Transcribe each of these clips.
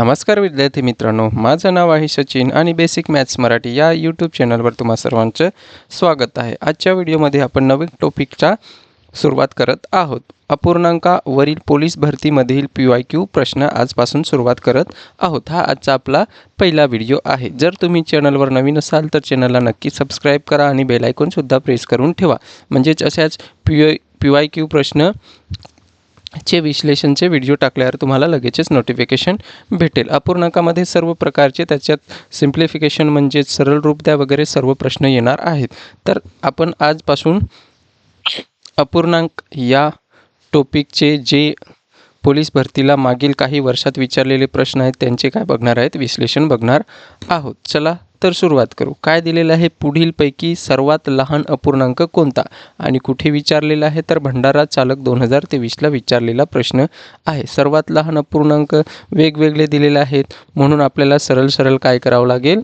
नमस्कार विद्यार्थी मित्रांनो, माझं नाव आहे सचिन आणि बेसिक मॅथ्स मराठी या यूट्यूब चॅनलवर तुम्हा सर्वांचं स्वागत आहे। आजच्या व्हिडिओमध्ये आपण नवीन टॉपिकचा सुरुवात करत आहोत। अपूर्णांकावरील पोलीस भरतीमधील PYQ प्रश्न आजपासून सुरुवात करत आहोत। हा आजचा आपला पहिला व्हिडिओ आहे। जर तुम्ही चॅनलवर नवीन असाल तर चॅनलला नक्की सबस्क्राईब करा आणि बेल आयकॉन सुद्धा प्रेस करून ठेवा, म्हणजेच अशाच PYQ प्रश्न चे विश्लेषणचे व्हिडिओ टाकल्यावर तुम्हाला लगेचच नोटिफिकेशन भेटेल। अपूर्णांकामध्ये सर्व प्रकारचे त्याच्यात सिम्प्लिफिकेशन म्हणजे सरळ रूप द्या वगैरे सर्व प्रश्न येणार आहेत। तर आपण आजपासून अपूर्णांक या टॉपिकचे जे पोलीस भरतीला मागील काही वर्षात विचारलेले प्रश्न आहेत त्यांचे काय बघणार आहेत, विश्लेषण बघणार आहोत। चला तर सुरुवात करू। काय दिलेलं आहे, पुढीलपैकी सर्वात लहान अपूर्णांक कोणता आणि कुठे विचारलेला आहे, तर भंडारा चालक 2023ला विचारलेला प्रश्न आहे। सर्वात लहान अपूर्णांक वेगवेगळे दिलेले आहेत, म्हणून आपल्याला सरळ काय करावं लागेल,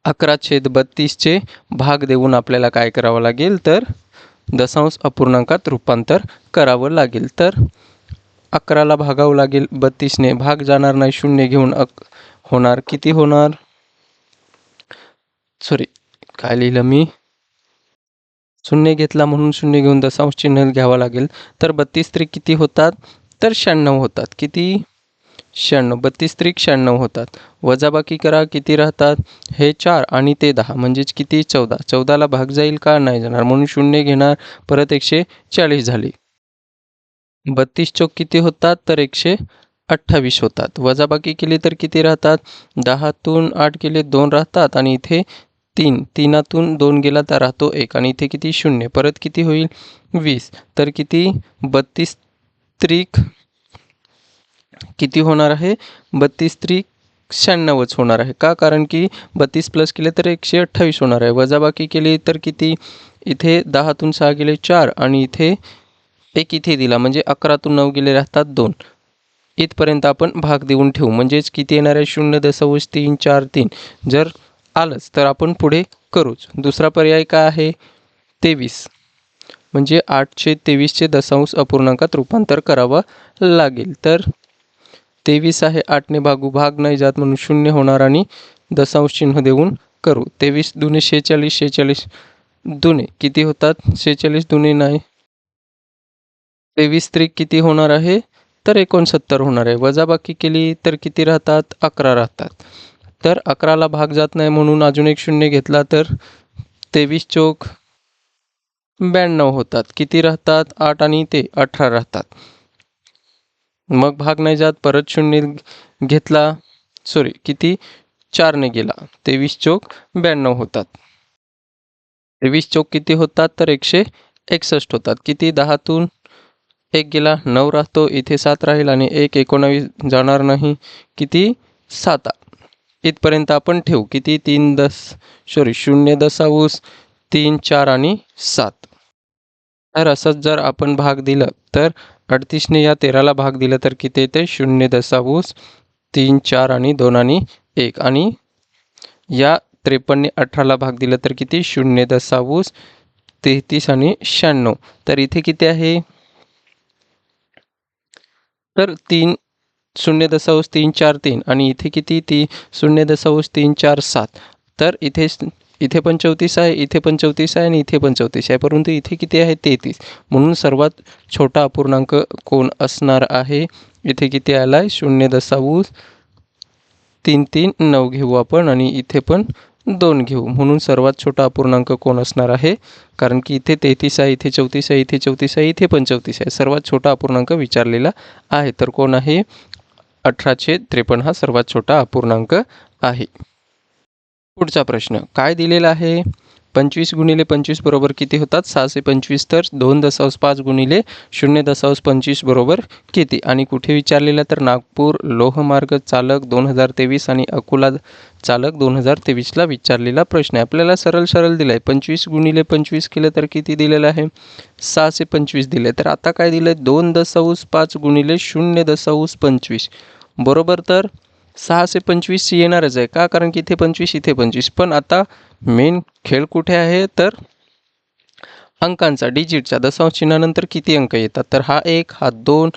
11/32चे भाग देऊन आपल्याला काय करावं लागेल, तर दशांश अपूर्णांकात रूपांतर करावं लागेल। तर 11ला भागावं लागेल 32ने, भाग जाणार नाही, शून्य घेऊन होणार किती होणार, काय लिहिलं मी, शून्य घेतला म्हणून शून्य घेऊन दशांश चिन्ह घ्यावं लागेल। तर 32 त्रिक किती होतात, तर 96 होतात। किती, 96, 32 त्रिक 96 होतात। वजाबाकी करा, किती राहतात, हे 4 आणि ते 10 म्हणजेच किती, 14। 14ला भाग जाईल का, नाही जाणार, म्हणून शून्य घेणार, परत 140 झाली। 32 चौक किती होतात, तर 128 होतात। वजाबाकी केली तर किती राहतात, 10तून 8 गेले 2 राहतात आणि इथे 3, 3तून 2 गेला तर राहतो 1 आणि इथे किती, 0, परत किती होईल 20। तर किती, 32 त्रिक किती होणार आहे, 32 त्रिक 96च होणार आहे। का, कारण की 32 प्लस केले तर 128 होणार आहे। वजाबाकी केली तर किती, इथे 10तून 6 गेले 4 आणि इथे 1 इथे दिला, म्हणजे 11तून 9 गेले राहतात 2। इथपर्यंत आपण भाग देऊन ठेवू, म्हणजेच किती येणार आहे, 0.343। जर आलंच तर आपण पुढे करूच। दुसरा पर्याय काय आहे, 23, म्हणजे 8/23चे दशांश अपूर्णांकात रूपांतर करावं लागेल। तर 23 आहे, 8ने भागू, भाग नाही जात म्हणून 0 होणार आणि दशांश चिन्ह देऊन करू। 23 दुने 46, 46 दुने किती होतात, 46 दुने नाही, 23 त्रिक किती होणार आहे, तर 69 होणार आहे। वजाबाकी केली तर किती राहतात, 11 राहतात। तर 11ला भाग जात नाही म्हणून अजून एक शून्य घेतला तर 23 चौक 92 होतात। किती राहतात, 8 आणि ते 18 राहतात। मग भाग नाही जात, परत शून्य घेतला, किती, 4ने गेला, 23 चौक 92 होतात। 23 चौक किती होतात, तर 161 होतात। किती, 10तून 1 गेला 9 राहतो, इथे 7 राहील आणि 1 19 जाणार नाही, किती, 7। इथपर्यंत आपण ठेवू, किती, 0.3 4 आणि 7। तर असंच जर आपण भाग दिलं तर 38ने या 13ला भाग दिला तर किती येते, 0.3 4 आणि 2 आणि 1 आणि या 53ने 18ला भाग दिला तर किती, 0.33 आणि 96। तर इथे किती आहे, तर 0.343 आणि इथे किती, 0.347। तर इथे पण 34 आहे, इथे पण 34 आहे आणि इथे पण 34 आहे, परंतु इथे किती आहे, 33, म्हणून सर्वात छोटा अपूर्णांक कोण असणार आहे, इथे किती आला आहे, 0.339 घेऊ आपण आणि इथे पण 2 घेऊ, म्हणून सर्वात छोटा अपूर्णांक कोण असणार आहे, कारण की इथे 33 आहे, इथे 34 आहे, इथे 34 आहे, इथे पण 34 आहे, सर्वात छोटा अपूर्णांक विचारलेला आहे। तर कोण आहे, 18/53 हा सर्वात छोटा अपूर्णांक आहे। पुढचा प्रश्न काय दिलेला आहे, 25 गुणिले 25 बरोबर किती होतात, 625, तर 2.5 गुणिले 0.25 बरोबर किती आणि कुठे विचारलेला, तर नागपूर लोहमार्ग चालक 2023 आणि अकोला चालक 2023ला विचारलेला प्रश्न आहे। आपल्याला सरळ दिला आहे, 25 गुणिले 25 केलं तर किती दिलेलं आहे, 625 दिले। तर आता काय दिलं आहे, 2.5 गुणिले 0.25 बरोबर, तर 625 येणारच आहे। का, कारण की इथे 25 इथे 25, पण आता मेन खेळ कुठे आहे, तर अंकांचा, डिजिटचा। दशांश चिन्हानंतर किती अंक येतात, तर हा 1 हा 2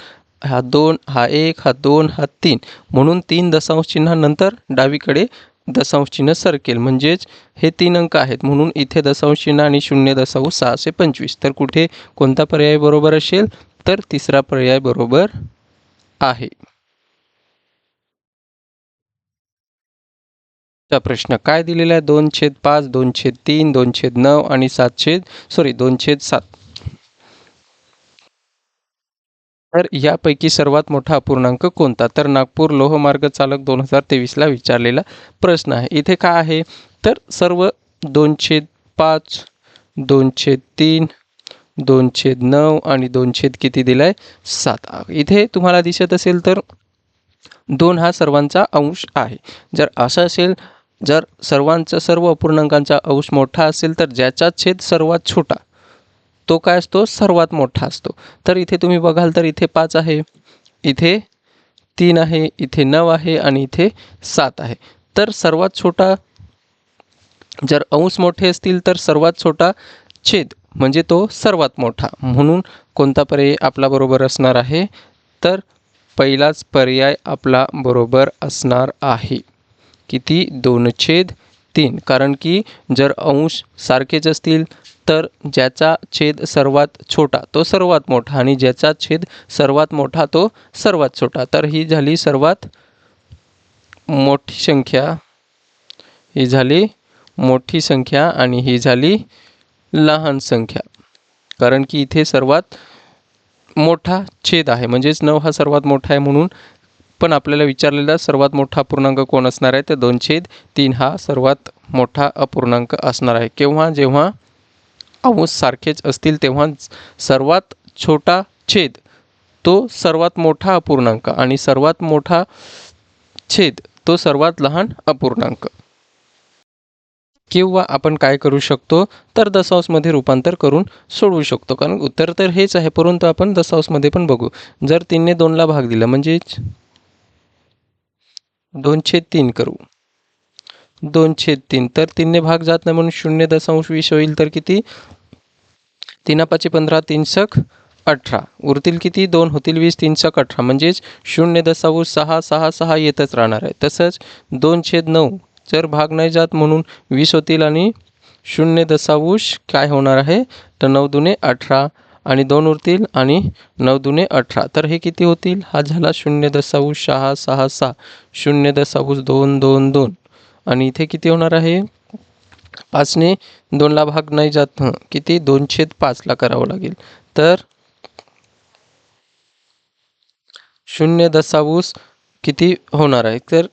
हा 2, हा 1, हा 2, हा 3, म्हणून 3 दशांश चिन्हानंतर डावीकडे दशांश चिन्ह सरकेल. म्हणजेच हे 3 अंक आहेत म्हणून इथे दशांश चिन्ह आणि 0.625. तर कुठे कोणता पर्याय बरोबर असेल? तर तिसरा पर्याय बरोबर आहे. चा प्रश्न काय दिलेला आहे? 2/5, 2/3, 2/9 आणि 2/7. तर यापैकी सर्वात मोठा अपूर्णांक कोणता? तर नागपूर लोहमार्ग चालक 2023ला विचारलेला प्रश्न आहे. इथे काय आहे? तर सर्व 2/5, 2/3, 2/9 आणि 2/ किती दिलाय? 7. इथे तुम्हाला दिसत असेल तर 2 हा सर्वांचा अंश आहे. जर असं असेल, जर सर्व अपूर्णांकांचा अंश मोठा असेल तर ज्याचा छेद सर्वात छोटा तो काय असतो? सर्वात मोठा असतो. तर इथे तुम्ही बघाल तर इथे 5 आहे, इथे 3 आहे, इथे 9 आहे आणि इथे 7 आहे. तर सर्वात छोटा, जर अंश मोठे असतील तर सर्वात छोटा छेद म्हणजे तो सर्वात मोठा. म्हणून कोणता पर्याय आपला बरोबर असणार आहे? तर पहिलाच पर्याय आपला बरोबर असणार आहे. किती? 2/3. कारण की जर अंश सारखेच असतील तर ज्याचा छेद सर्वात छोटा तो सर्वात मोठा आणि ज्याचा छेद सर्वात मोठा तो सर्वात छोटा. तर ही झाली सर्वात मोठी संख्या, ही झाली मोठी संख्या आणि ही झाली लहान संख्या. कारण की इथे सर्वात मोठा छेद आहे, म्हणजेच 9 हा सर्वात मोठा आहे. म्हणून पण आपल्याला विचारलेला सर्वात मोठा अपूर्णांक कोण असणार आहे? तर 2/3 हा सर्वात मोठा अपूर्णांक असणार आहे. केव्हा? जेव्हा अंश सारखेच असतील तेव्हा सर्वात छोटा छेद तो सर्वात मोठा अपूर्णांक आणि सर्वात मोठा छेद तो सर्वात लहान अपूर्णांक. किंवा आपण काय करू शकतो? तर दशांशमध्ये रूपांतर करून सोडवू शकतो. कारण उत्तर तर हेच आहे, परंतु आपण दशांशमध्ये पण बघू. जर 3ने 2ला भाग दिला म्हणजेच 2/3 करू. 2/3 तर 3ने भाग जात नाही म्हणून 0.20 होईल. तर किती? 3×5 15, 3×6 18. उरतील किती? 2 होतील 20, 3×18 म्हणजेच 0.666 येतच राहणार आहे. तसंच 2/9 जर भाग नाही जात म्हणून 20 होतील आणि 0. काय होणार आहे? तर 9×2 18 आणि 2 उरतील आणि 9×2 18. तर हे किती होतील? हा झाला 0.666, 0.222 आणि इथे किती होणार आहे? 5ने 2ला भाग नाही जात, किती? 2/5ला करावं लागेल. तर 0. किती होणार आहे? तर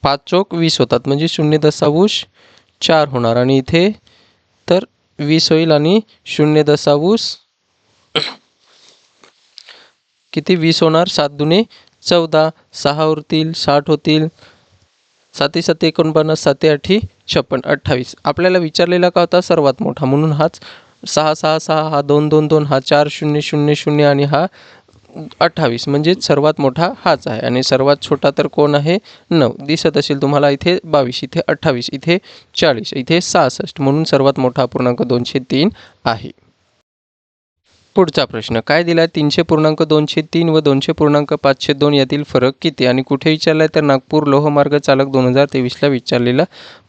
5 चौक 20 होतात म्हणजे 0.4 होणार आणि इथे तर 20 होईल आणि 0. किती? 20 होणार. 7×2 14, 6 उरतील, 60 होतील, 7×7 49, 7×8 56, 28. आपल्याला विचारलेला का होता? सर्वात मोठा, म्हणून हाच 666, हा 222, हा 4000 आणि हा 28 म्हणजेच सर्वात मोठा हाच आहे. आणि सर्वात छोटा तर कोण आहे? 9. दिसत असेल तुम्हाला, इथे 22, इथे 28, इथे 40, इथे 66, म्हणून सर्वात मोठा अपूर्णांक 2/3 आहे. पुढचा प्रश्न काय दिला? 300.2/3 व 200.5/2 यातील फरक किती आणि कुठे विचारलाय? तर नागपूर लोहमार्ग चालक 2023ला विचारलेला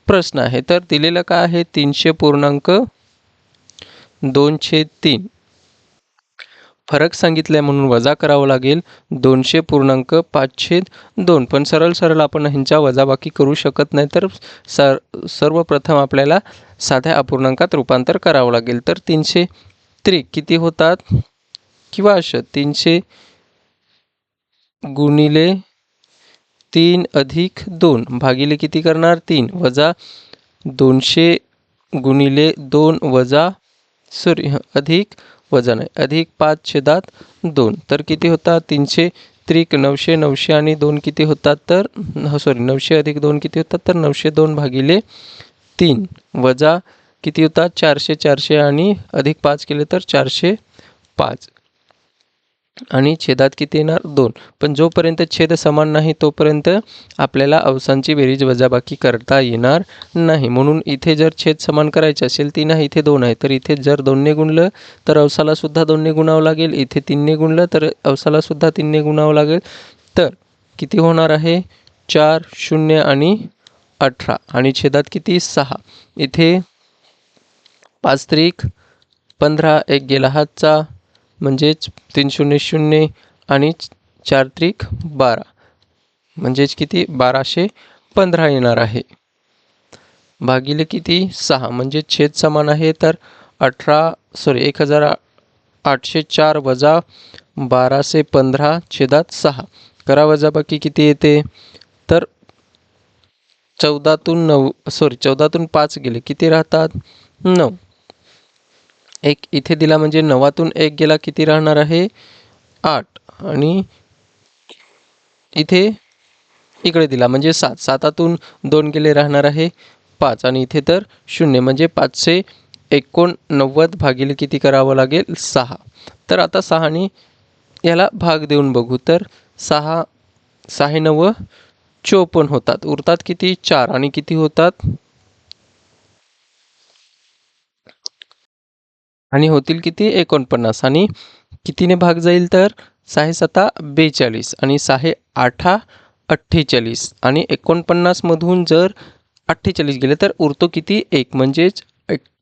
प्रश्न आहे. तर दिलेलं काय आहे? 300.2/3 फरक सांगितलाय म्हणून वजा करावं लागेल 200.5/2. पण सरळ आपण ह्यांच्या वजाबाकी करू शकत नाही. तर सर्वप्रथम आपल्याला साध्या अपूर्णांकात रूपांतर करावं लागेल. तर 300 किती होतात? किंवा असं 300 गुणिले 3 अधिक 2 भागिले किती करणार? 3 वजा 200 गुणिले 2 वजा अधिक वजा नाही अधिक 5/2. तर किती होतात? 300 त्रिक 900, 900 आणि 2 किती होतात? तर 900 अधिक 2 किती होतात? तर 902 भागिले 3 वजा किती होतात? 400 आणि अधिक 5 केले तर 405. आणि छेदात किती येणार 2. पण जोपर्यंत छेद समान नाही तोपर्यंत आपल्याला अवसांची बेरीज वजाबाकी करता येणार नाही. म्हणून इथे जर छेद समान करायचे असेल 3 आहे इथे 2 आहे तर इथे जर 2ने गुणलं तर अवसाला सुद्धा 2ने गुणावं लागेल. इथे 3ने गुणलं तर अवसाला सुद्धा 3ने गुणावं लागेल. तर किती होणार आहे 4 0 आणि 18 आणि छेदात किती 6. इथे 5 त्रिक 15 एक गेला हातचा म्हणजेच 3 0 0 आणि 4 त्रिक 12 म्हणजेच किती 1215 येणार आहे. भागिले किती 6 म्हणजे छेद समान आहे तर 1804 वजा 1215 छेदात 6 करा वजाबाकी किती येते तर 14तून 5 गेले किती राहतात 9. एक इथे दिला म्हणजे 9तून 1 गेला किती राहणार आहे 8 आणि इथे इकडे दिला म्हणजे 7. 7तून 2 गेले राहणार आहे 5 आणि इथे तर 0 म्हणजे 589 भागिले किती करावं लागेल 6. तर आता 6ने याला भाग देऊन बघू तर 6 6 9 54 होतात. उरतात किती 4 आणि किती होतात आणि होतील किती 49 आणि कितीने भाग जाईल तर 6 7 42 आणि 6 8 48 आणि 49 मधून जर 48 गेले तर उरतो किती 1 म्हणजेच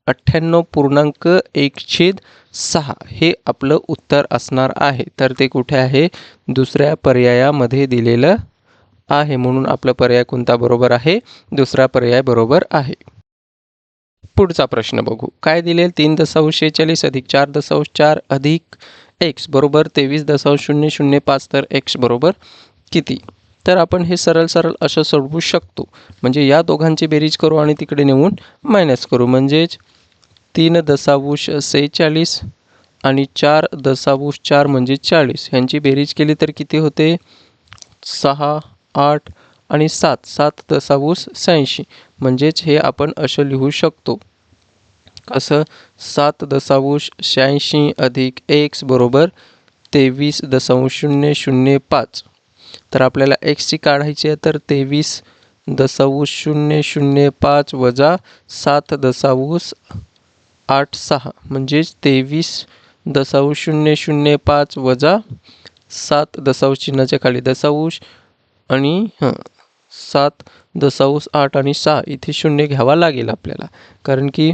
98.1/6 हे आपलं उत्तर असणार आहे. तर ते कुठे आहे दुसऱ्या पर्यायामध्ये दिलेलं आहे. म्हणून आपला पर्याय कोणता बरोबर आहे दुसरा पर्याय बरोबर आहे. पुढचा प्रश्न बघू काय दिलेल 3.46 अधिक 4.4 अधिक x बरोबर 23.005 तर x बरोबर किती. तर आपण हे सरळ असं सोडवू शकतो म्हणजे या दोघांची बेरीज करू आणि तिकडे नेऊन मायनस करू म्हणजेच 3.46 आणि 4.4 म्हणजे 40 यांची बेरीज केली तर किती होते 6 8 आणि 7 7.86 म्हणजेच हे आपण असं लिहू शकतो कसं 7.86 अधिक x बरोबर 23.005. तर आपल्याला x ची काढायची आहे तर 23.005 वजा 7.86 म्हणजेच 23.005 वजा 7 चिन्हाच्या खाली दशांश आणि 7.8 आणि 6 इथे 0 घ्यावा लागेल आपल्याला कारण की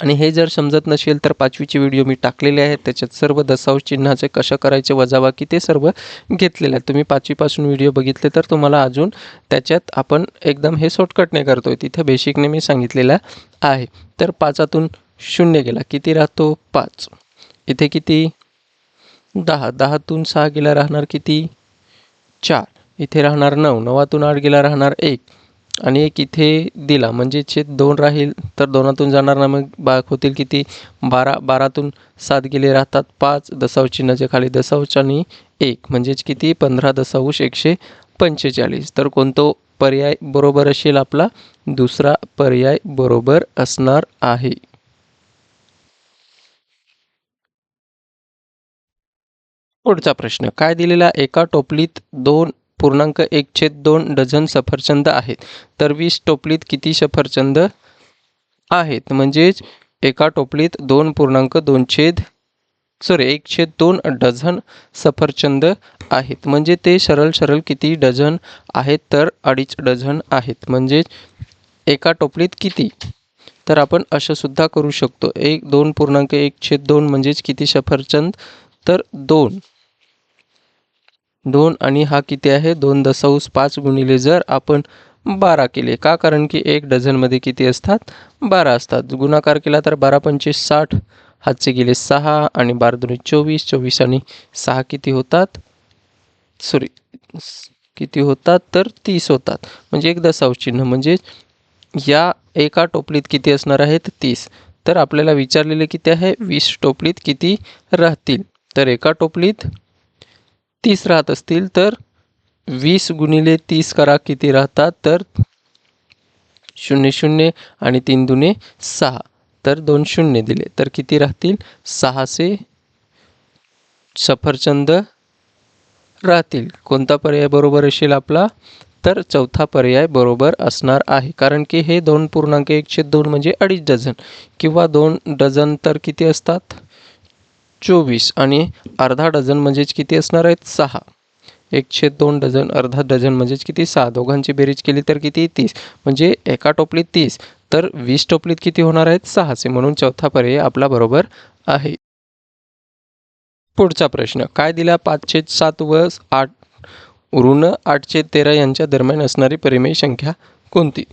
आणि हे जर समजत नसेल तर 5वीची व्हिडिओ मी टाकलेले आहेत त्याच्यात सर्व दशांश चिन्हाचे कसं करायचे वजाबाकी ते सर्व घेतलेलं आहे. तुम्ही 5वीपासून व्हिडिओ बघितले तर तुम्हाला अजून त्याच्यात आपण एकदम हे शॉर्टकटने करतोय तिथे बेसिकने मी सांगितलेलं आहे. तर 5तून 0 गेला किती राहतो 5. इथे किती 10 10तून 6 गेला राहणार किती 4. इथे राहणार 9 9तून 8 गेला राहणार 1 आणि एक इथे दिला म्हणजे छेद 2 राहील तर 2तून जाणार ना मग भाग होतील किती 12 12तून 7 गेले राहतात 5 दशांश चिन्हाच्या खाली दशांश आणि 1 म्हणजेच किती 15.145. तर कोणतो पर्याय बरोबर असेल आपला दुसरा पर्याय बरोबर असणार आहे. पुढचा प्रश्न काय दिलेला एका टोपलीत 2.1/2 डझन सफरचंद आहेत तर 20 टोपलीत किती सफरचंद आहेत म्हणजेच एका टोपलीत 1/2 डझन सफरचंद आहेत म्हणजे ते सरळ किती डझन आहेत तर 2.5 डझन आहेत म्हणजेच एका टोपलीत किती. तर आपण असं सुद्धा करू शकतो 2.1/2 म्हणजेच किती सफरचंद तर 2 आणि हा किती आहे 2.5 गुणिले जर आपण 12 केले का कारण की 1 डझनमध्ये किती असतात 12 असतात. गुणाकार केला तर 12 पंचेस 60 हातचे गेले 6 आणि 12 दुणे 24 24 आणि 6 किती होतात किती होतात तर 30 होतात म्हणजे एक दशांश चिन्ह म्हणजे या एका टोपलीत किती असणार आहेत 30. तर आपल्याला विचारलेले किती आहे 20 टोपलीत किती राहतील तर एका टोपलीत 30 राहत असतील तर 20 गुणिले 30 करा किती राहतात तर 0 0 आणि 3 दुणे 6 तर 2 शून्य दिले तर किती राहतील 600 सफरचंद राहतील. कोणता पर्याय बरोबर असेल आपला? तर चौथा पर्याय बरोबर असणार आहे. कारण की हे 2.1/2 म्हणजे 2.5 डझन किंवा 2 डझन तर किती असतात? 24 आणि अर्धा डझन म्हणजेच किती असणार आहेत? 6. 1/2 डझन अर्धा डझन म्हणजेच किती? 6. दोघांची बेरीज केली तर किती? 30. म्हणजे एका टोपलीत 30 तर 20 टोपलीत किती होणार आहेत? 6. म्हणून चौथा पर्याय आपला बरोबर आहे. पुढचा प्रश्न काय दिला? 5/7 व 8 ऋण 8/13 यांच्या दरम्यान असणारी परिमेय संख्या कोणती?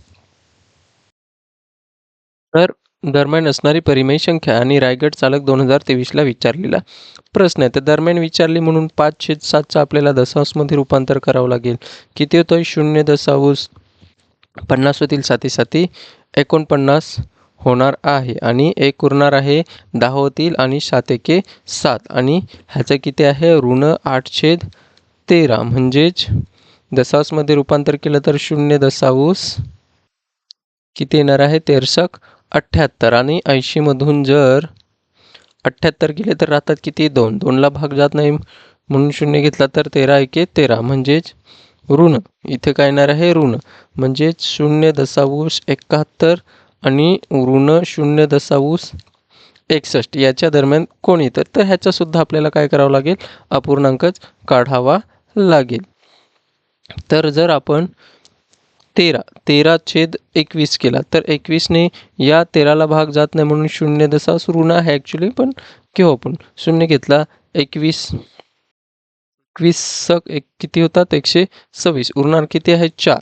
तर दरम्यान असणारी परिमेय संख्या आणि रायगड चालक 2023ला विचारलेला प्रश्न आहे. तर दरम्यान विचारली म्हणून 5/7चं आपल्याला दशांशमध्ये रूपांतर करावं लागेल. किती होतं? 0.50 होतील, साती साती 49 होणार आहे आणि 1 उरणार आहे, 10 होतील आणि 7 एके 7 आणि ह्याचं किती आहे? ऋण 8/13 म्हणजेच दशांशमध्ये रूपांतर केलं तर 0 किती येणार आहे? 1378 आणि 80मधून जर 78 गेले तर राहतात किती? 2. 2ला भाग जात नाही म्हणून 0 घेतला तर 13 एके 13 म्हणजेच ऋण. इथे काय येणार आहे? ऋण म्हणजेच 0.71 आणि ऋण 0.61 याच्या दरम्यान कोण येतं? तर ह्याचासुद्धा आपल्याला काय करावं लागेल? अपूर्णांकच काढावा लागेल. तर जर आपण 13/21 केला तर 21ने या 13ला भाग जात नाही म्हणून 0 ऋण आहे ॲक्च्युली, पण घेऊ आपण 0 घेतला. 21 किती होतात? 126 उरणार किती आहे? 4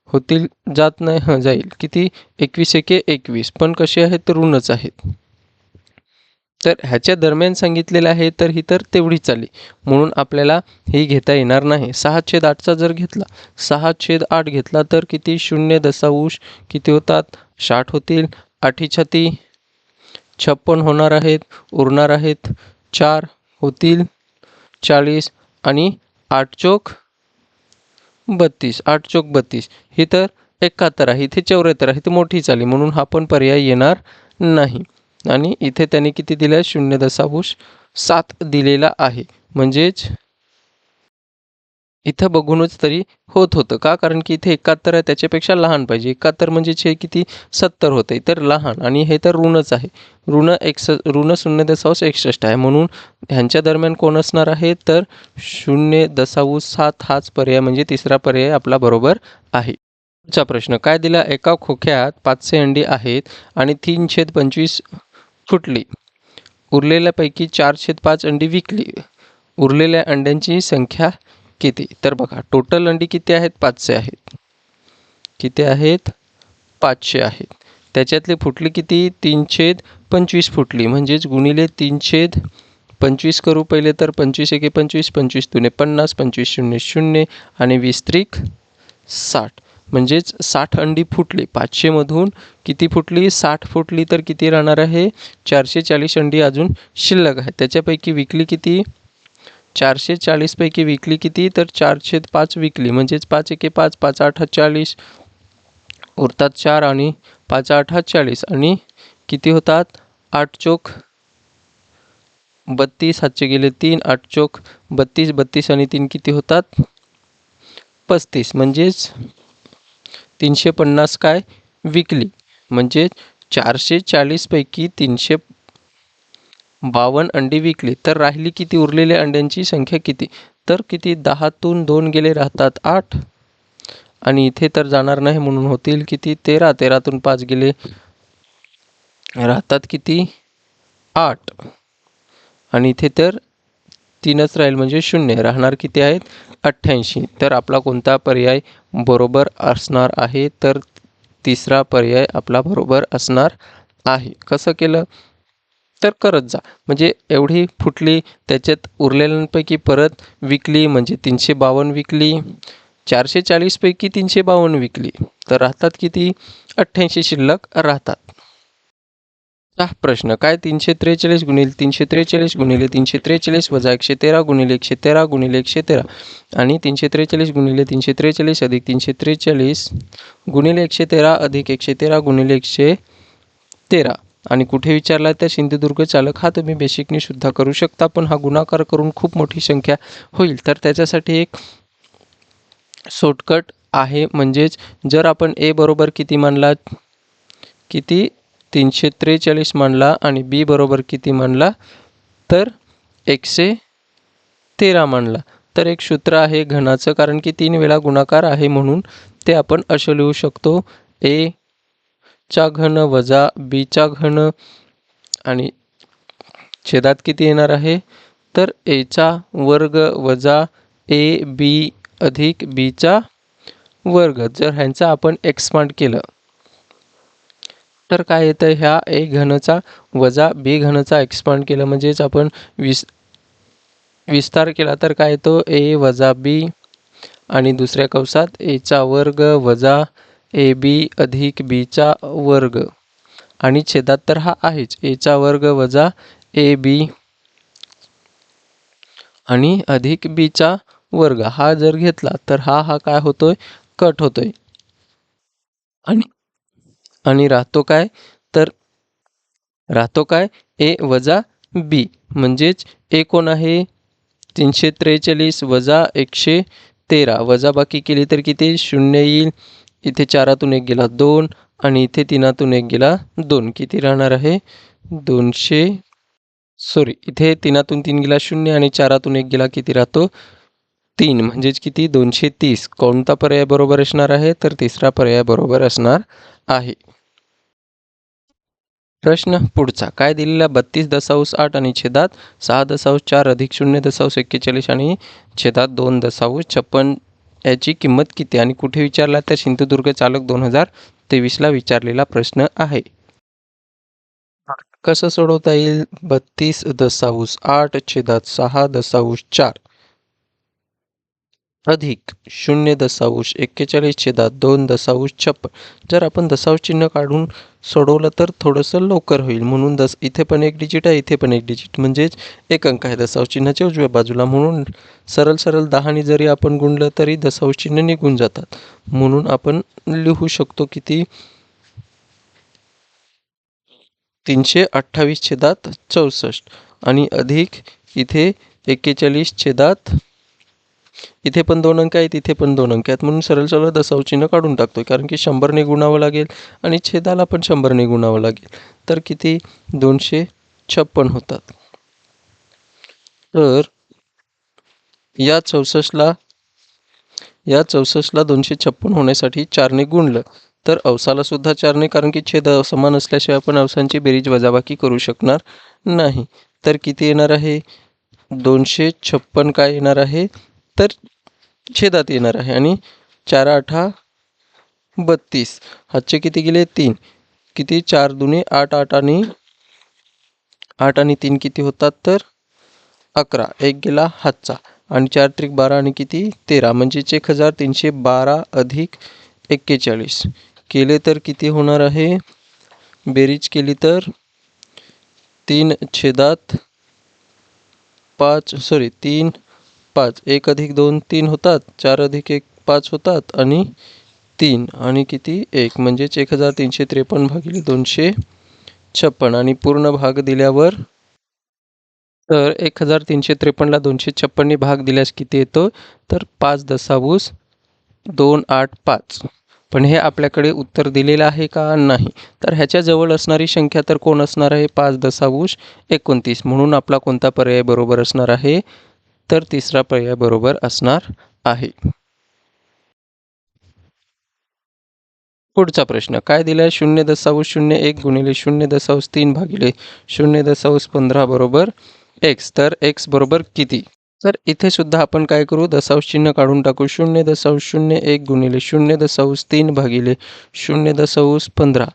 होतील, जात नाही जाईल किती? 21 एके 21 पण कसे आहेत? ऋणच आहेत. तर ह्याच्या दरम्यान सांगितलेलं आहे तर ही तर तेवढीच आली म्हणून आपल्याला ही घेता येणार नाही. 6/8चा जर घेतला 6/8 घेतला तर किती? 0 किती होतात? 60 होतील. 8 56 होणार आहेत, उरणार आहेत 4 होतील 40 आणि 8 चोक 32 ही तर 71 आहे, इथे 74 आहे, ती मोठीच आली म्हणून हा पण पर्याय येणार नाही. आणि इथे त्याने किती दिलं? 0.7 दिलेला आहे. म्हणजेच इथं बघूनच तरी होत होतं का? कारण की इथे 71 आहे, त्याच्यापेक्षा लहान पाहिजे. 71 म्हणजेच हे किती? 70 होते तर लहान आणि हे तर ऋणच आहे. ऋण 0.61 आहे म्हणून ह्यांच्या दरम्यान कोण असणार आहे? तर 0.7 हाच पर्याय म्हणजे तिसरा पर्याय आपला बरोबर आहे. पुढचा प्रश्न काय दिला? एका खोक्यात 500 अंडी आहेत आणि 3/25 फुटली. उरलेल्यापैकी 4/5 अंडी विकली. उरलेल्या अंड्यांची संख्या किती? तर बघा टोटल अंडी किती आहेत? 500 आहेत. किती आहेत? 500 आहेत. त्याच्यातली फुटली किती? 3/25 फुटली म्हणजेच गुणिले 3/25 करू पहिले तर 25 एके 25, 25 दुने 50, 25 शून्य 0 आणि 20 त्रिक 60 म्हणजेच 60 अंडी फुटली. 500मधून किती फुटली? 60 फुटली तर किती राहणार आहे? 440 अंडी अजून शिल्लक आहे. त्याच्यापैकी विकली किती? 440 पैकी विकली किती? तर 4/5 विकली म्हणजेच 5 एके 5, 5 8 40 उरतात 4 आणि 5 8 40 आणि किती होतात? 8 चोक 32 हातचे गेले 3, 8 चोक 32, 32 आणि 3 किती होतात? 35 म्हणजेच 350 काय विकली. म्हणजे 440 पैकी 352 अंडी विकली तर राहिली किती? उरलेल्या अंड्यांची संख्या किती? तर किती? 10तून 2 गेले राहतात 8 आणि इथे तर जाणार नाही म्हणून होतील किती? 13. 13तून 5 गेले राहतात किती? 8 आणि इथे तर 3च राहील म्हणजे 0 राहणार किती आहेत? 88. तर आपला कोणता पर्याय बरोबर असणार आहे? तर तिसरा पर्याय आपला बरोबर असणार आहे. कसं केलं? तर करत जा. म्हणजे एवढी फुटली त्याच्यात उरलेल्यांपैकी परत विकली म्हणजे 352 विकली. 440 पैकी 352 विकली तर राहतात किती? 88 शिल्लक राहतात. हा प्रश्न काय? 343 गुणिले 343 गुणिले 343 वजा 113 गुणिले 113 गुणिले 113 आणि 343 गुणिले 343 अधिक 343 गुणिले 113 अधिक 113 गुणिले 113 आणि कुठे विचारला तर सिंधुदुर्ग चालक हा तुम्ही बेसिकनी सुद्धा करू शकता, पण हा गुणाकार करून खूप मोठी संख्या होईल. तर त्याच्यासाठी एक शॉर्टकट आहे, म्हणजेच जर आपण ए बरोबर किती मानला, किती 343 मानला आणि बी बरोबर किती मानला तर 113 मानला, तर एक सूत्र आहे घनाचं, कारण की 3 वेळा गुणाकार आहे म्हणून ते आपण असे लिहू शकतो, ए चा घन वजा बी चा घन आणि छेदात किती येणार आहे तर ए चा वर्ग वजा ए बी अधिक बी चा वर्ग. जर ह्यांचा आपण एक्सपांड केलं तर काय येतं, ह्या ए घनचा वजा बी घनचा एक्सपांड केलं म्हणजेच आपण विस्तार केला तर काय येतो ए वजा बी आणि दुसऱ्या कंसात ए चा वर्ग वजा ए बी अधिक बी चा वर्ग आणि छेदात तर हा आहेच ए चा वर्ग वजा ए बी आणि अधिक बी चा वर्ग. हा जर घेतला तर हा काय होतोय, कट होतोय आणि राहतो काय तर राहतो काय ए वजा बी, म्हणजेच ए कोण आहे 343 वजा 113 वजा बाकी केली तर किती शून्य येईल. इथे 4तून 1 गेला 2 आणि इथे 3तून 1 गेला 2, किती राहणार आहे 200. सॉरी, इथे 3तून 3 गेला 0 आणि 4तून 1 गेला किती राहतो 3, म्हणजेच किती 230. कोणता पर्याय बरोबर असणार आहे तर तिसरा पर्याय बरोबर असणार आहे. प्रश्न पुढचा, काय दिलेला 32.8 आणि छेदात 6.4 अधिक 0.41 आणि छेदात 2.56 याची किंमत किती आणि कुठे विचारला तर सिंधुदुर्ग चालक 2023ला विचारलेला प्रश्न आहे. कसं सोडवता येईल, 32.8 छेदात 6.4 अधिक 0.41 छेदात 2.56. जर आपण दशांश चिन्ह काढून सोडवलं तर थोडंसं लवकर होईल, म्हणून इथे पण एक डिजिट आहे, इथे पण एक डिजिट, म्हणजेच एक अंक आहे दशांश चिन्हाच्या उजव्या बाजूला, म्हणून सरळ 10ने जरी आपण गुणलं तरी दशांश चिन्ह निघून जातात, म्हणून आपण लिहू शकतो किती 328 छेदात 64 आणि अधिक इथे 41 छेदात, इथे पण 2 अंक आहेत, इथे पण 2 अंक आहेत, म्हणून सरळ दशांश चिन्ह काढून टाकतोय, कारण की 100ने गुणावं लागेल आणि छेदाला पण 100ने गुणावं लागेल, तर किती 256 होतात. तर या 64ला 256 होण्यासाठी 4ने गुणलं तर अवसाला सुद्धा 4ने, कारण की छेद समान असल्याशिवाय आपण अवसांची बेरीज वजाबाकी करू शकणार नाही. तर किती येणार आहे 256 काय येणार आहे तर छेदात येणार आहे आणि 4 8 32, हातचे किती गेले 3, किती 4 दुने 8 8 आणि 3 किती होतात तर 11, एक गेला हातचा आणि 4 त्रिक 12 आणि किती 13, म्हणजे 1312 अधिक 41 केले तर किती होणार आहे, बेरीज केली तर 3 छेदात 5 3 5, 1 अधिक 2 3 होतात, 4 अधिक 1 5 होतात आणि 3 आणि किती 1, म्हणजेच 1353 भागिले 256 आणि पूर्ण भाग दिल्यावर तर 1353ला 256ने भाग दिल्यास किती येतो तर 5.285. पण हे आपल्याकडे उत्तर दिलेलं आहे का नाही, तर ह्याच्या जवळ असणारी संख्या तर कोण असणार आहे 5.29, म्हणून आपला कोणता पर्याय बरोबर असणार आहे तर तिसरा पर्याय बरोबर असणार आहे. पुढचा प्रश्न, काय दिलाय 0.01 गुणिले 0.3 भागिले 0.15 बरोबर x, तर x बरोबर किती. तर इथे सुद्धा आपण काय करू, दशांश चिन्ह काढून टाकू, 0.01 गुणिले 0.3 भागिले 0.15,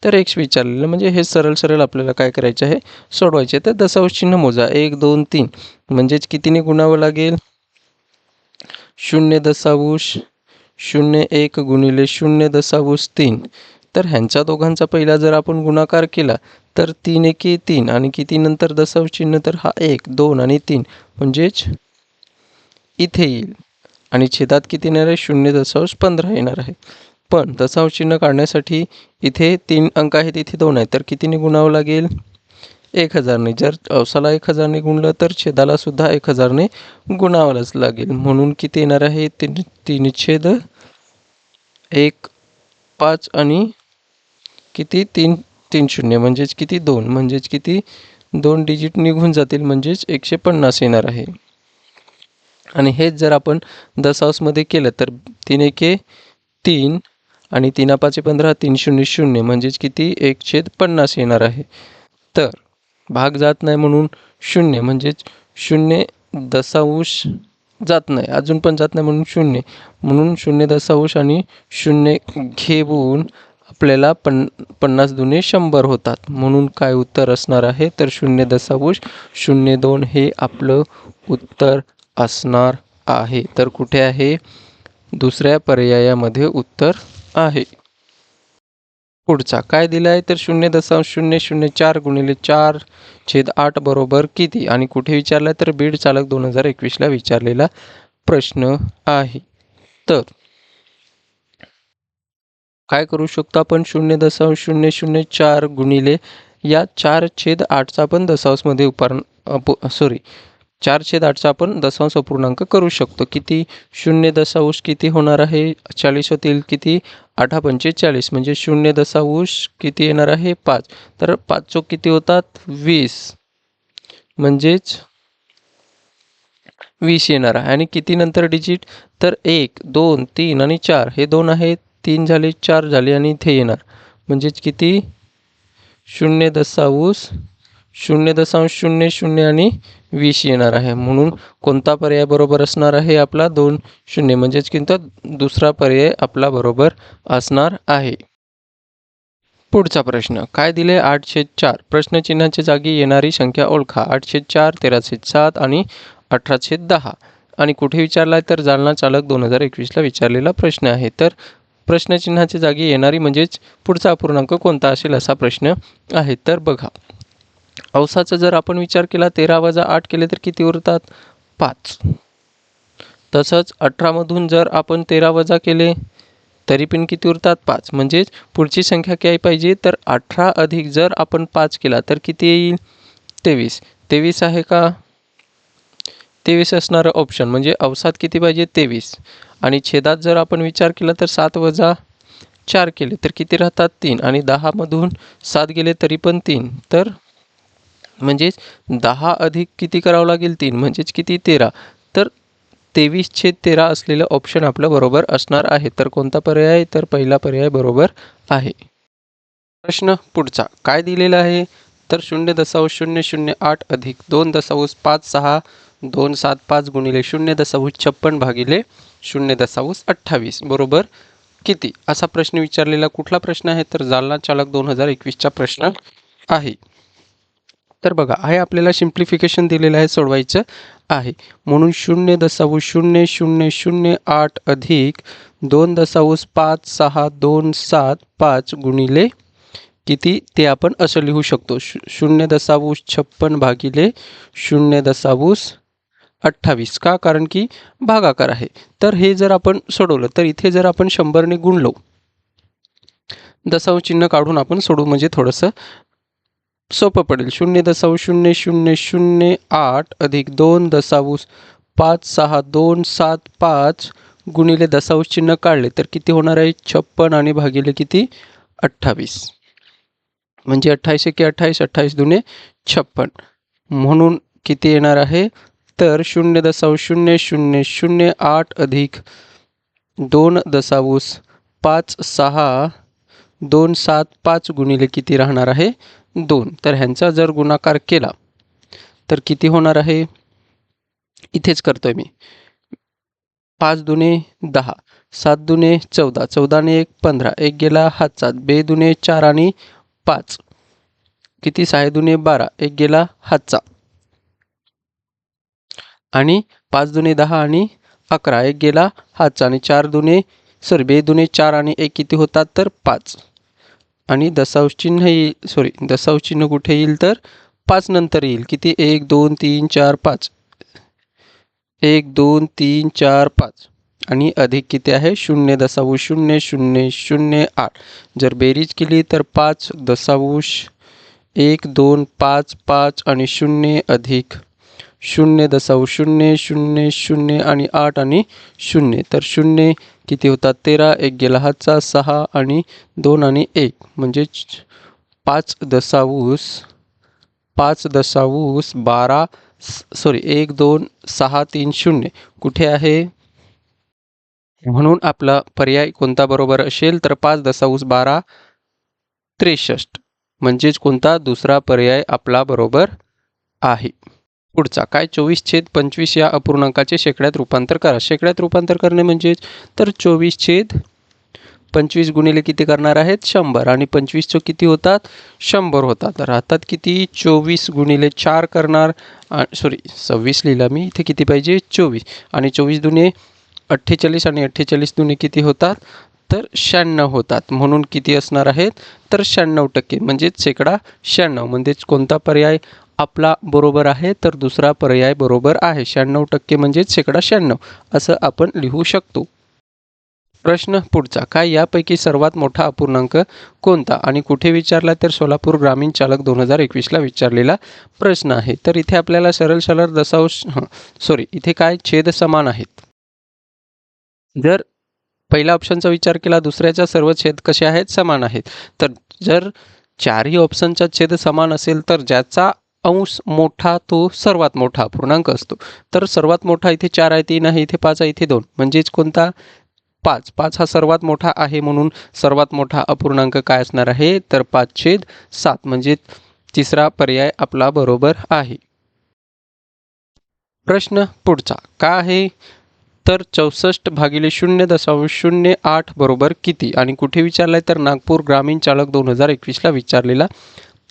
तर x विचारलेलं, म्हणजे हे सरळ आपल्याला काय करायचं आहे सोडवायचे. तर दशांश चिन्ह मोजा 1 2 3, म्हणजेच कितीने गुणावं लागेल 0.01 गुणिले 0.3, तर ह्यांच्या दोघांचा पहिला जर आपण गुणाकार केला तर 3 एके 3 आणि किती नंतर दशांश चिन्ह तर हा 1 2 आणि 3, म्हणजेच इथे येईल आणि छेदात किती येणार आहे 0.15 येणार आहे. पण दशांश चिन्ह काढण्यासाठी इथे 3 अंक आहेत, इथे 2 आहेत, तर कितीने गुणावं लागेल? 1000ने. जर अवसाला 1000ने गुणलं तर छेदाला सुद्धा 1000ने गुणावंच लागेल. म्हणून किती येणार आहे? 3/1 5 आणि किती 3 शून्य म्हणजेच किती 2, म्हणजेच किती 2 डिजिट निघून जातील, म्हणजेच 150 येणार आहे. आणि हेच जर आपण दशांशमध्ये केलं तर 3 एके 3 आणि 3 पाचे 15, 3 शून्य 0 म्हणजेच किती 1/50 येणार आहे. तर भाग जात नाही म्हणून 0 म्हणजेच 0.0 जात नाही, अजून पण जात नाही म्हणून 0, म्हणून 0.0 आणि 0 घेऊन आपल्याला 50 दुने 100 होतात. म्हणून काय उत्तर असणार आहे? तर 0.02 हे आपलं उत्तर असणार आहे. तर कुठे आहे? दुसऱ्या पर्यायामध्ये उत्तर आहे. पुढचा काय दिला आहे? तर 0.004 गुणिले 4/8 बरोबर किती? आणि कुठे विचारला? तर बीड चालक 2021ला विचारलेला प्रश्न आहे. तर काय करू शकतो आपण? 0.004 गुणिले या 4/8चा आपण दशांशमध्ये 4/8चा आपण दशांश अपूर्णांक करू शकतो. किती? 0.0 किती होणार आहे? 40 होतील. किती? 8×5 = 40 म्हणजे 0.0 किती येणार आहे? 5. तर 5 चोक किती होतात? 20 म्हणजेच 20 येणार आहे. आणि किती नंतर डिजिट? तर 1 2 3 आणि 4 हे 2 आहेत, 3 झाले 4 झाले आणि इथे येणार म्हणजेच किती 0.00 आणि 20 येणार आहे. म्हणून कोणता पर्याय बरोबर असणार आहे आपला? 2 0 म्हणजेच किंवा दुसरा पर्याय आपला बरोबर असणार आहे. पुढचा प्रश्न काय दिले? 8/4 प्रश्नचिन्हाच्या जागी येणारी संख्या ओळखा. 8/4 13/7 आणि 18/10 आणि कुठे विचारला आहे? तर जालना चालक 2021ला विचारलेला प्रश्न आहे. तर प्रश्नचिन्हाच्या जागी येणारी म्हणजेच पुढचा अपूर्णांक कोणता असेल असा प्रश्न आहे. तर बघा, अवसाचा जर आपण विचार केला 13 - 8 केले तर किती उरतात? 5. तसंच 18मधून जर आपण 13 - केले तरी पण किती उरतात? 5. म्हणजेच पुढची संख्या काय पाहिजे? तर 18 अधिक जर आपण 5 केला तर किती येईल? 23. 23 आहे का? 23 असणारं ऑप्शन म्हणजे अवसात किती पाहिजे? 23. आणि छेदात जर आपण विचार केला तर 7 - 4 केले तर किती राहतात? 3. आणि 10मधून 7 गेले तरी पण 3. तर म्हणजेच 10 अधिक किती करावं लागेल? 3 म्हणजेच किती? 13. तर 23/13 असलेलं ऑप्शन आपलं बरोबर असणार आहे. तर कोणता पर्याय? तर पहिला पर्याय बरोबर आहे. प्रश्न पुढचा काय दिलेला आहे? तर 0.008 अधिक 2.562775 गुणिले 0.56 भागिले 0.28 बरोबर किती? असा प्रश्न विचारलेला कुठला प्रश्न आहे? तर जालना चालक 2021चा प्रश्न आहे. तर बघा, आहे आपल्याला सिम्प्लिफिकेशन दिलेलं आहे, सोडवायचं आहे. म्हणून 0.0008 अधिक 2.562775 गुणिले किती ते आपण असं लिहू शकतो. 0.56 भागिले 0.28 का? कारण की भागाकार आहे. तर हे जर आपण सोडवलं तर इथे जर आपण 100ने गुणलो, दशांश चिन्ह काढून आपण सोडू म्हणजे थोडंसं सोपं पडेल. 0.0008 अधिक 2.562775 गुणिले दशांश चिन्ह काढले तर किती होणार आहे? 56 आणि भागिले किती? 28 म्हणजे 28 एके 28, 28 दुने 56 म्हणून किती येणार आहे? तर 0.0008 अधिक 2.562775 गुणिले किती राहणार आहे? 2. तर ह्यांचा जर गुणाकार केला तर किती होणार आहे? इथेच करतोय मी. 5 दुने 10, 7 दुने 14, 14 ने 1 15, 1 गेला हातचा, 2 दुने 4 आणि 5 किती? 6 दुने 12, 1 गेला हातचा आणि 5 दुने 10 आणि 11, 1 गेला हातचा आणि 2 दुने 4 आणि 1 किती होतात? तर 5. आणि दशांश चिन्ह येईल, दशांश चिन्ह कुठे येईल? तर 5 नंतर येईल. किती? 1 2 3 4 5, 1 2 3 4 5 आणि अधिक किती आहे 0.0008. जर बेरीज केली तर 5.125 आणि 0 अधिक 0.0000 आणि 8 आणि 0. तर 0 किती होतात 13, 1 गेला हातचा 6 आणि 2 आणि 1 म्हणजे 5.12 1 2 6 3 0 कुठे आहे? म्हणून आपला पर्याय कोणता बरोबर असेल तर 5.12 63 म्हणजेच कोणता दुसरा पर्याय आपला बरोबर आहे. पुढचा काय 24/25 या अपूर्णांकाचे शेकड्यात रूपांतर करा. शेकड्यात रूपांतर करणे म्हणजेच तर 24/25 गुणिले किती करणार आहेत 100 आणि 25 किती होतात 100 होतात. राहतात किती 24 गुणिले 4 करणार 26 लिहिला मी इथे किती पाहिजे 24 आणि 24 दुने 48 आणि 48 दुने किती होतात तर 96 होतात. म्हणून किती असणार आहेत तर 96% म्हणजेच शेकडा 96 म्हणजेच कोणता पर्याय आपला बरोबर आहे तर दुसरा पर्याय बरोबर आहे. 96% म्हणजेच शेकडा 96 असं आपण लिहू शकतो. प्रश्न पुढचा काय यापैकी सर्वात मोठा अपूर्णांक कोणता आणि कुठे विचारला तर सोलापूर ग्रामीण चालक 2021ला विचारलेला प्रश्न आहे. तर इथे आपल्याला सरळ दशांश इथे काय छेद समान आहेत. जर पहिल्या ऑप्शनचा विचार केला दुसऱ्याच्या सर्व छेद कसे आहेत समान आहेत. तर जर चारही ऑप्शनचा छेद समान असेल तर ज्याचा अंश मोठा तो सर्वात मोठा अपूर्णांक असतो. तर सर्वात मोठा इथे 4 आहे 3 आहे इथे 5 आहे इथे 2 म्हणजेच कोणता 5 हा सर्वात मोठा आहे म्हणून सर्वात मोठा अपूर्णांक काय असणार आहे तर 5/7 म्हणजे तिसरा पर्याय आपला बरोबर आहे. प्रश्न पुढचा काय आहे तर 64/0.08 बरोबर किती आणि कुठे विचारलाय तर नागपूर ग्रामीण चालक 2021ला विचारलेला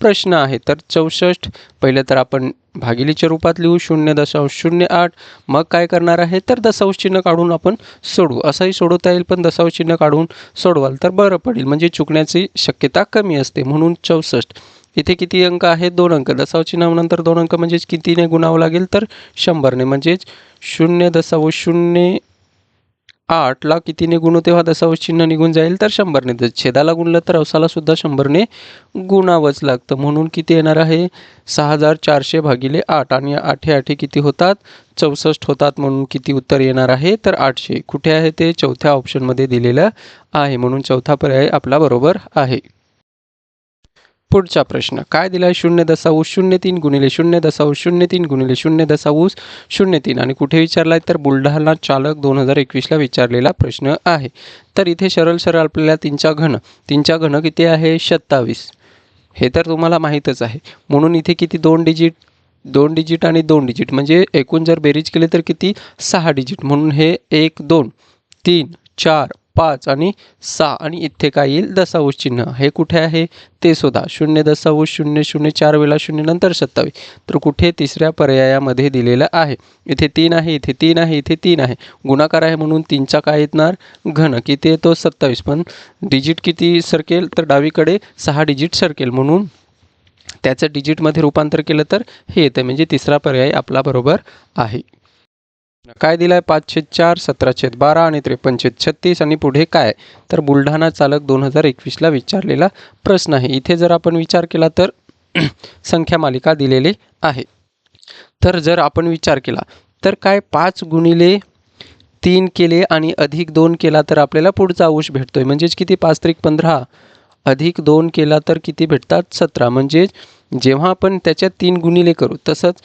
प्रश्न आहे. तर 64 पहिले तर आपण भागिलेच्या रूपात लिहू 0.08 मग काय करणार आहे तर दशांश चिन्ह काढून आपण सोडवू. असंही सोडवता येईल पण दशांश चिन्ह काढून सोडवाल तर बरं पडेल म्हणजे चुकण्याची शक्यता कमी असते म्हणून 64. इथे किती अंक आहेत 2 अंक दशांश चिन्हानंतर 2 अंक म्हणजेच कितीने गुणावं लागेल तर 100ने म्हणजेच 0.08ला कितीने गुणू तेव्हा दशांश चिन्ह निघून जाईल तर 100ने. जर छेदाला गुणलं तर अवसाला सुद्धा 100ने गुणावंच लागतं म्हणून किती येणार आहे 6400/8 आणि 8 किती होतात 64 होतात म्हणून किती उत्तर येणार आहे तर 800. कुठे आहे ते चौथ्या ऑप्शनमध्ये दिलेलं आहे म्हणून चौथा पर्याय आपला बरोबर आहे. पुढचा प्रश्न काय दिलाय 0.03 गुणिले 0.03 गुणिले 0.03 आणि कुठे विचारलाय तर बुलढाणा चालक 2021ला विचारलेला प्रश्न आहे. तर इथे सरळ आपल्याला 3चा घन किती आहे 27 हे तर तुम्हाला माहीतच आहे म्हणून इथे किती 2 डिजिट आणि 2 डिजिट म्हणजे एकूण जर बेरीज केली तर किती 6 डिजिट म्हणून हे 1 2 3 4 5 आणि 6 आणि इथे काय येईल दशांश चिन्ह हे कुठे आहे ते शोधा 0.00 4 वेळा 0 नंतर 27 तर कुठे तिसऱ्या पर्यायामध्ये दिलेलं आहे. इथे 3 आहे इथे 3 आहे इथे 3 आहे गुणाकार आहे म्हणून 3चा काय येणार घन किती येतो 27 पण डिजिट किती सरकेल तर डावीकडे 6 डिजिट सरकेल म्हणून त्याचं डिजिटमध्ये रूपांतर केलं तर हे येतं म्हणजे तिसरा पर्याय आपला बरोबर आहे. काय दिलाय 5/4 17/12 आणि 53/36 आणि पुढे काय तर बुलढाणा चालक 2021ला विचारलेला प्रश्न आहे. इथे जर आपण विचार केला तर संख्या मालिका दिलेली आहे. तर जर आपण विचार केला तर काय 5 गुणिले 3 केले आणि अधिक 2 केला तर आपल्याला पुढचा अंश भेटतोय म्हणजेच किती 5×3=15 अधिक 2 केला तर किती भेटतात 17 म्हणजेच जेव्हा आपण त्याच्यात 3 गुणिले करू तसंच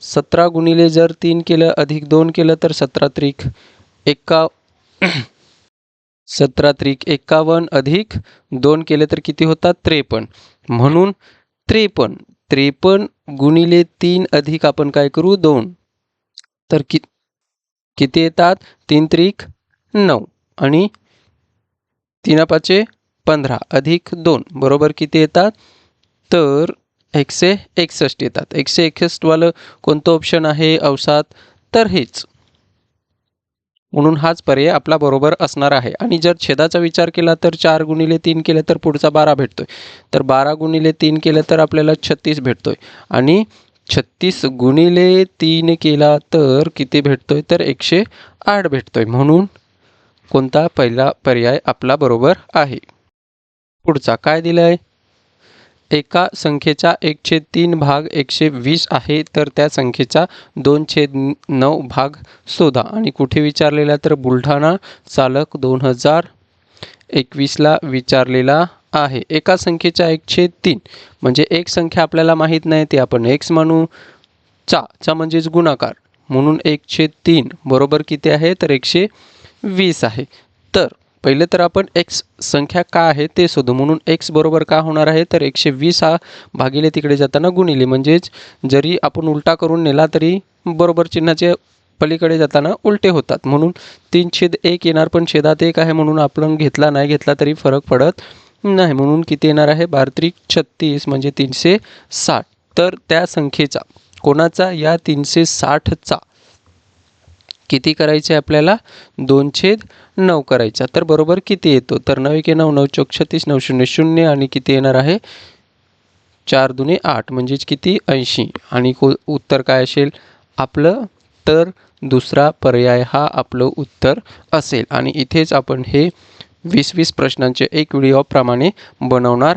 17 गुणिले जर 3 केलं अधिक 2 केलं तर 17×3=51 अधिक 2 केले तर किती होतात 53 म्हणून 53 गुणिले 3 अधिक आपण काय करू 2 तर किती येतात 3×3=9 आणि 3×5=15 अधिक 2 बरोबर किती येतात तर 161 येतात. 161 वालं कोणतं ऑप्शन आहे अवसात तर हेच म्हणून हाच पर्याय आपला बरोबर असणार आहे. आणि जर छेदाचा विचार केला तर 4 गुणिले 3 केलं तर पुढचा 12 भेटतोय तर 12 गुणिले 3 केलं तर आपल्याला 36 भेटतोय आणि 36 गुणिले 3 केला तर किती भेटतोय? तर 108 भेटतोय. म्हणून कोणता पहिला पर्याय आपला बरोबर आहे. पुढचा काय दिलाय? एका संख्येचा 1/3 भाग 120 आहे, तर त्या संख्येचा 2/9 भाग शोधा. आणि कुठे विचारलेला? तर बुलढाणा चालक 2021ला विचारलेला आहे. एका संख्येचा 1/3 म्हणजे एक संख्या आपल्याला माहीत नाही, ती आपण x म्हणू. चा म्हणजेच गुणाकार, म्हणून 1/3 बरोबर किती आहे? तर 120 आहे. तर पहिले तर आपण x संख्या का आहे ते शोधू. म्हणून x बरोबर का होणार आहे? तर 120 हा भागिले तिकडे जाताना गुणिले, म्हणजेच जरी आपण उलटा करून नेला तरी बरोबर चिन्हाचे पलीकडे जाताना उलटे होतात. म्हणून 3/1 येणार, पण छेदात 1 आहे म्हणून आपण नाही घेतला तरी फरक पडत नाही. म्हणून किती येणार आहे? 12×36 म्हणजे 360. तर त्या संख्येचा, कोणाचा? या 360चा किती करायचे आपल्याला? 2/9 करायचा. तर बरोबर किती येतो? तर 9×9 9×4 = 36 9×0 0 आणि किती येणार आहे? 4×2 8 म्हणजेच किती? 80. आणि उत्तर काय असेल आपलं? तर दुसरा पर्याय हा आपलं उत्तर असेल. आणि इथेच आपण हे 20-20 प्रश्नांचे एक व्हिडिओप्रमाणे बनवणार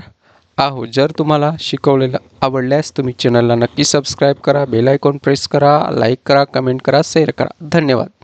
आहोत. जर तुम्हाला शिकवलेलं आवडल्यास तुम्ही चॅनलला नक्की सबस्क्राईब करा, बेल आयकॉन प्रेस करा, लाईक करा, कमेंट करा, शेअर करा. धन्यवाद.